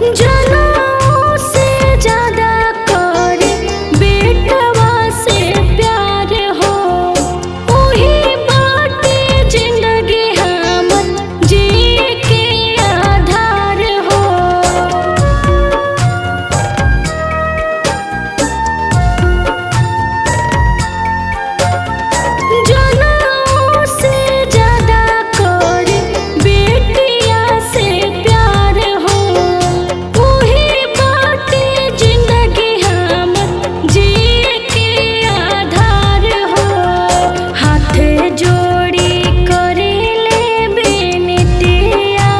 जनों से ज्यादा करे बेटवा से प्यार हो। वही बाटे जिंदगी हमर जिए के आधार हो। जनों से ज्यादा करे बेटिया से प्यार हो। वही बाटे जिंदगी हमर जिए के आधार हो। हाथ जोड़ी करेले बेनतिया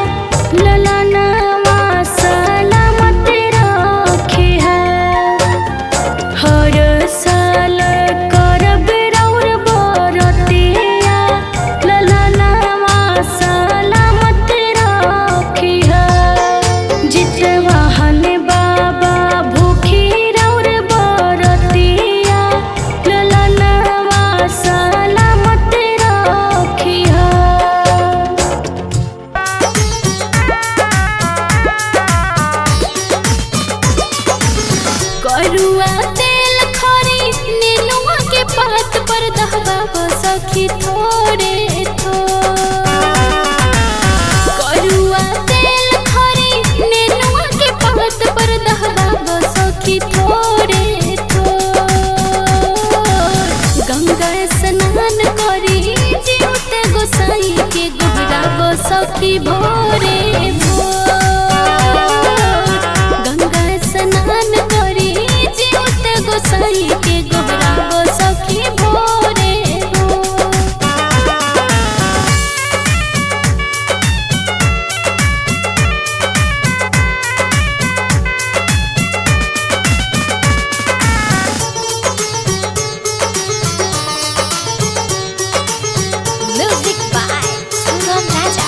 ललनवा सलामत रखिहा। हर साल करब रौर बरतिया ललनवा सलामत रखिहा। जितवाहन बाबा भूखी रौर बरतिया ललनवा सलामत रखिहा। करुआ तेल खरी नेनुआ के पात पर दहबाव सखी थोड़े करुआ तेल खरी नेनुआ के पात पर दहबाव सखी थोड़े गंगा स्नान करी जीवते गोसाई के गोबराव सखी भोरे गंगा स्नान करी जीवते गोसाई के गोबराव सखी भोरे म्यूजिक बाय सुगम राजा।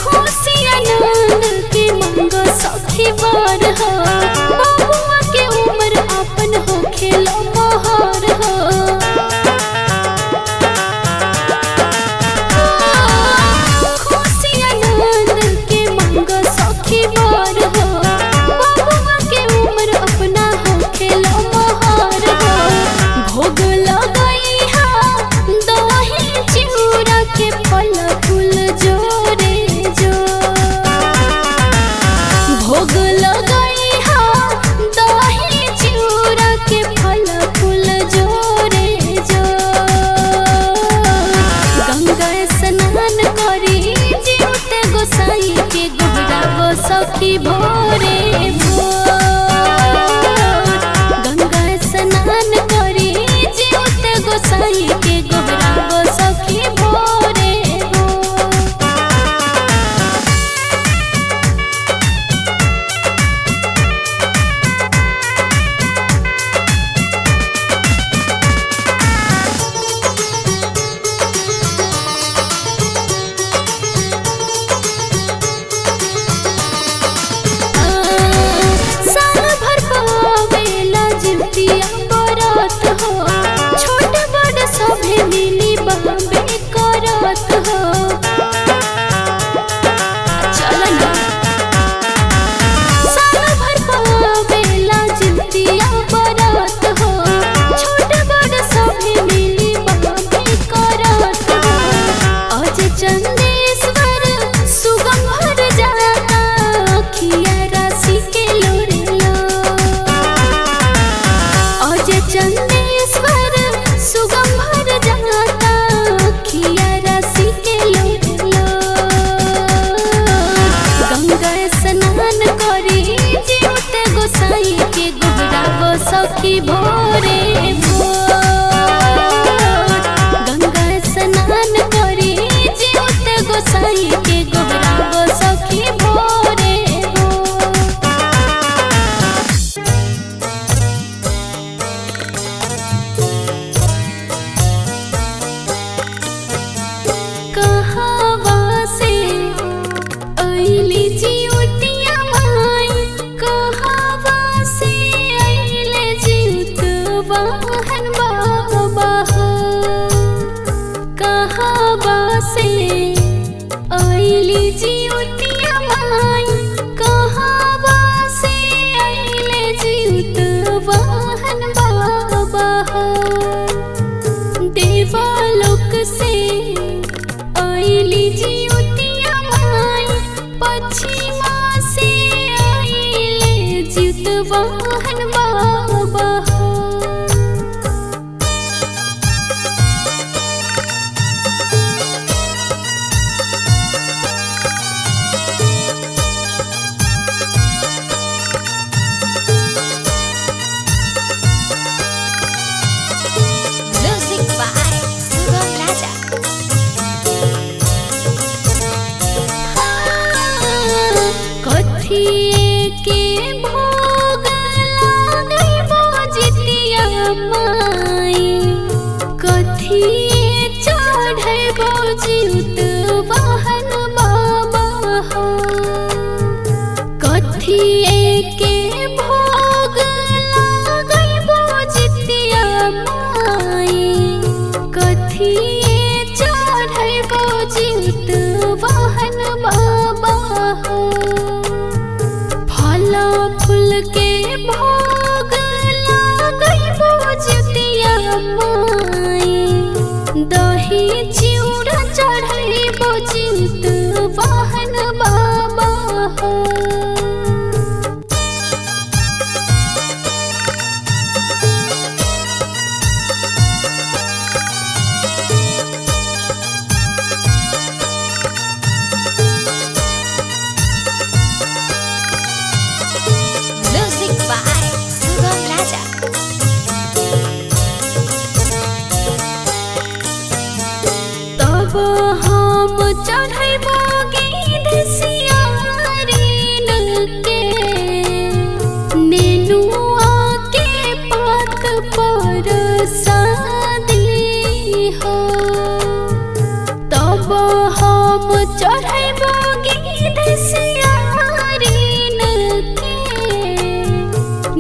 खुशी आनंद के मंग सखी बार हो। बबुआ के उम्र अपन हो खेलो मोहर हो। खुशी आनंद के मंग सखी बार हो। बबुआ के उम्र अपना हो खेलो मोहर हो। भोग लगई हा दही चिउरा के फल फूल जोरे जो। भोग लगई हा दही चिउरा के फल फूल जोरे जो। गंगा स्नान करी जीवते गोसाई के गोबराव सखी भोरे गंगा स्नान करी जीवते गोसाई के गोबराव सखी भोरे साल भर पावेला जितिया बरत हो। छोट बड़ सभे मिली बाबे करत हो। चल ना साल भर पावेला जितिया बरत हो। छोट बड़ सभे मिली बाबे करत हो। अज चंदेश्वर सुगम भर जाता अखिया राशि के लोरेलो। अज चंदेश्वर सुगम भर जाता अखिया राशि के लोरेलो। गंगा स्नान करी जीवते गोसाई के गोबराव सखी भोरे गंगा स्नान करी जीवते गोसाई के गोबराव सखी भोरे कहवा से अइली जिउतिया माई। कहवा से अइले जिउत वाहन बाबा हो। कहवा से अइली जिउतिया माई। पछिमा से आइले जीत वाहन बाबा हो। कथिए के भोग लागैबो जितिया माई, कथिए चढ़ैबो जीत वाहन बाबा हो। कथिए के भोग लागैबो जितिया माई, कथिए चढ़ैबो जीत वाहन बाबा हो। फूल के भोग लागैबो जितिया माई, दही चिउरा चढ़ैबो जीत वाहन बाबा हो। हम चढ़ैबो गीत सियारिन के, नेनुआ के पात पर शादी हो। तब हम चढ़ैबो गीत सियारिन के,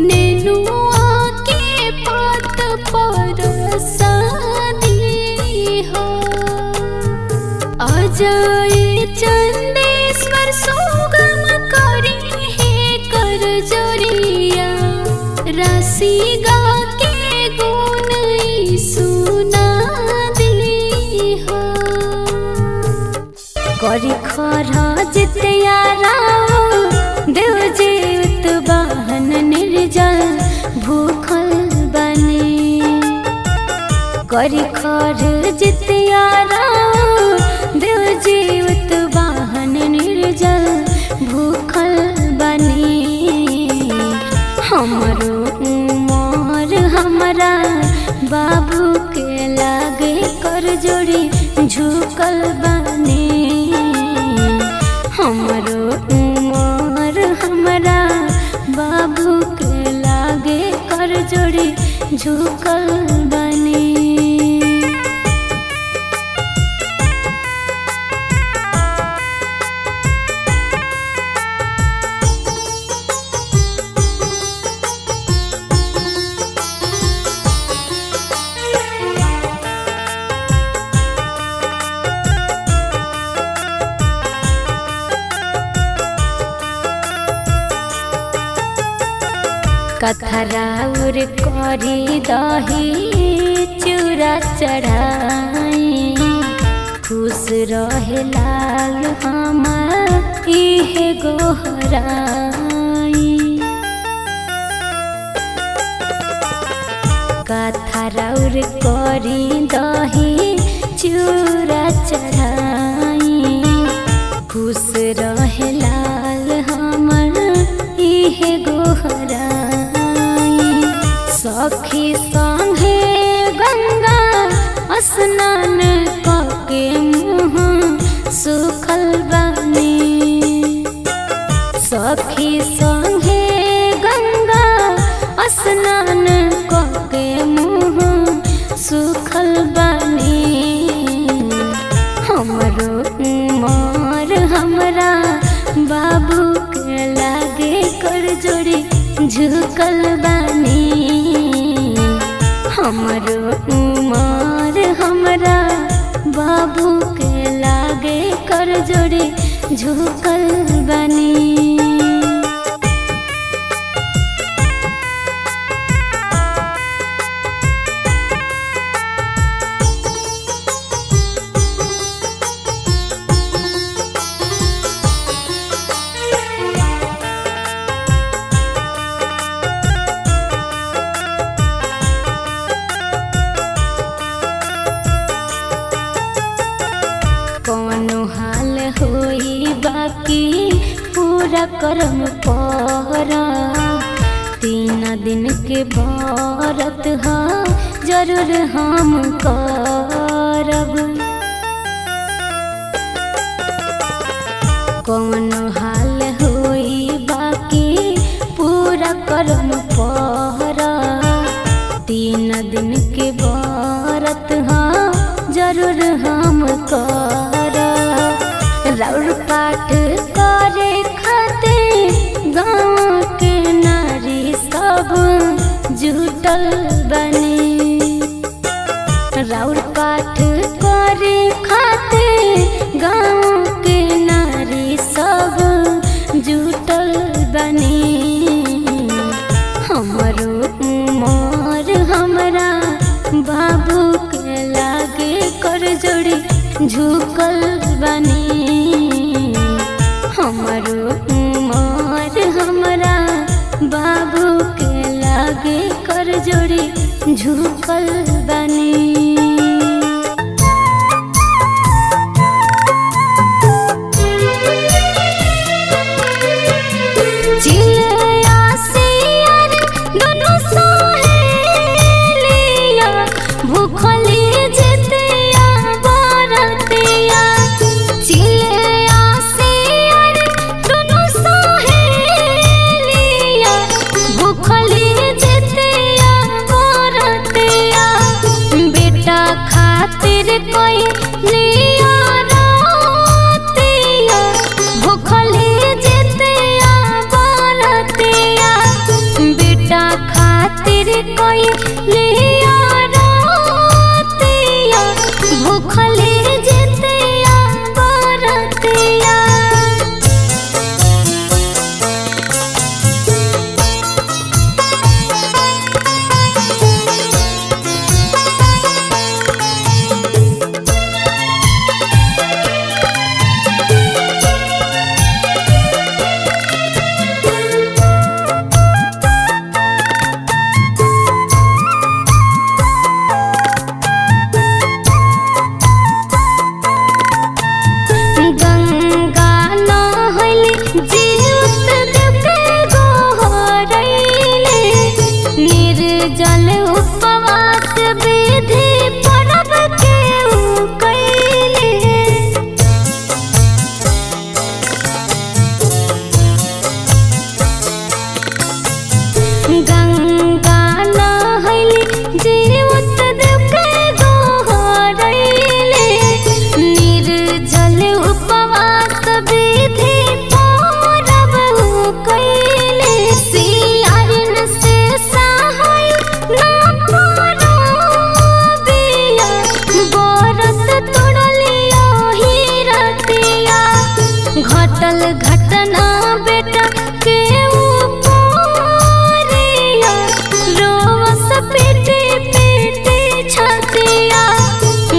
नेनुआ के पात पर शादी हो। अजय चंदेश्वर सुगम करी है कर जोरिया, राशि गा के गुण सुना दी हो। करी खरज तैयाराओ देव जीत वाहन निर्जल भूखल बने। करी खरज तैयाराओ देव जीवित वाहन निर्जल भूखल बने। हमरो उमर हमरा बाबू के लागे कर जोड़ी झुकल बने। हमरो उमर हमरा बाबू के लागे कर जोड़ी झुकल बने। कथराउर करी दही चूरा चढ़ाई, खुश रहे लाल हमार इहे गोहराई। कथराउर करी दही चूरा चढ़ाई, खुश रहे लाल हमार इहे गोहराई। सखी संगे गंगा स्नान कके मुँह सुखल बने। सखी संगे गंगा स्नान कके मुँह सुखल बने। हमरो उमर हमरा बाबू के लागे कर जोड़ी झुकल बने। हमरो उमर हमरा बाबू के लागे कर जोड़ी झुकल बने। बाकी पूरा करम पहरा 3 दिन के व्रत हा जरूर हम करब। कौन हाल होई बाकी पूरा करम पहरा 3 दिन के व्रत हा जरूर हम करब। राउर पाठ करे खातिर गाँव के नारी सब जुटल बनी। राउर पाठ करे खातिर गाँव के नारी सब जुटल बनी। हमरो उमर हमरा बाबू के लागे कर जोड़ी झुकल बनी। हमरो उमर हमरा बाबू के लागे कर जोड़ी झुकल बनी। कोई लिया रातिया भूखली जितिया बारतिया बेटा खातिर कोई लिया रातिया भूखली जितिया बारतिया। निर्जल उपवास विधि परब केहू कैले। गंगा नहैली जीवत के गोहरैले। निर्जल उपवास विधि परब कैले। सियारिन से सहाय ना परबिया बरत तोड़लियो हीरतिया। घटल घटना बेटा के ऊपरिया रोवस पेटे पेटे छतिया।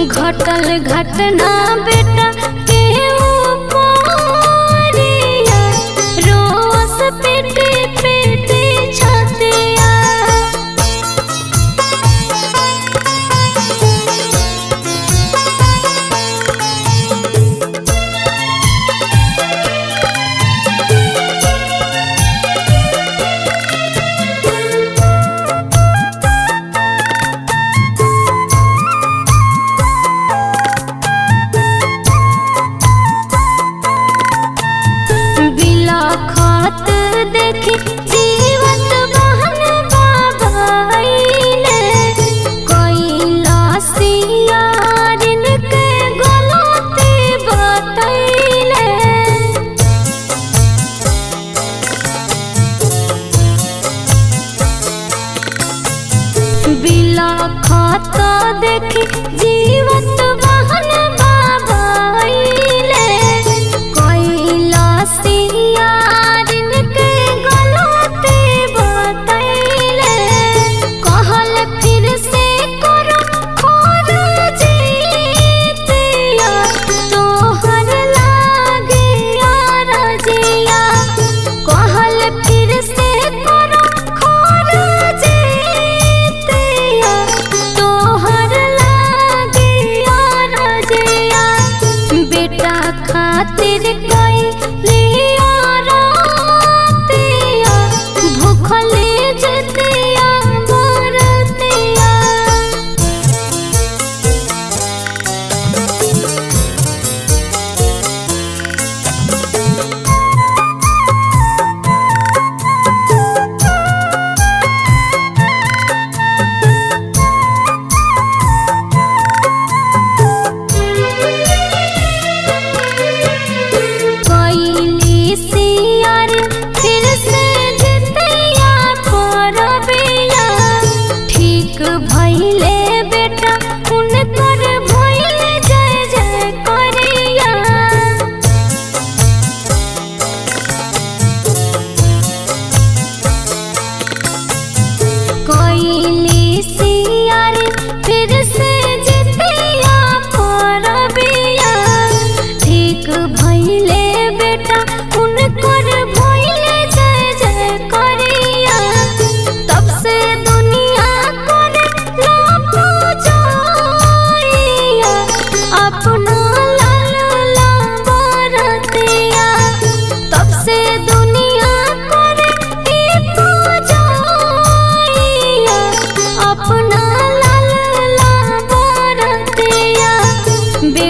घटल घटना बेटा के ऊपरिया रोवस पेटे पेटे छतिया। बिलखत देखी जीवत बहन बाबैले। कैलासियारिन के गलती बतैले। बिलखत देखी जीवत बहन बाबैले। कैलासियारिन के गलती बतैले। कहल फिर से करो खोरजितिया तोहर लागे रजिया। कहल फिर से करो खोरजितिया तोहर लागे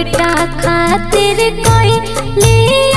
बेटा खातिर कोई ले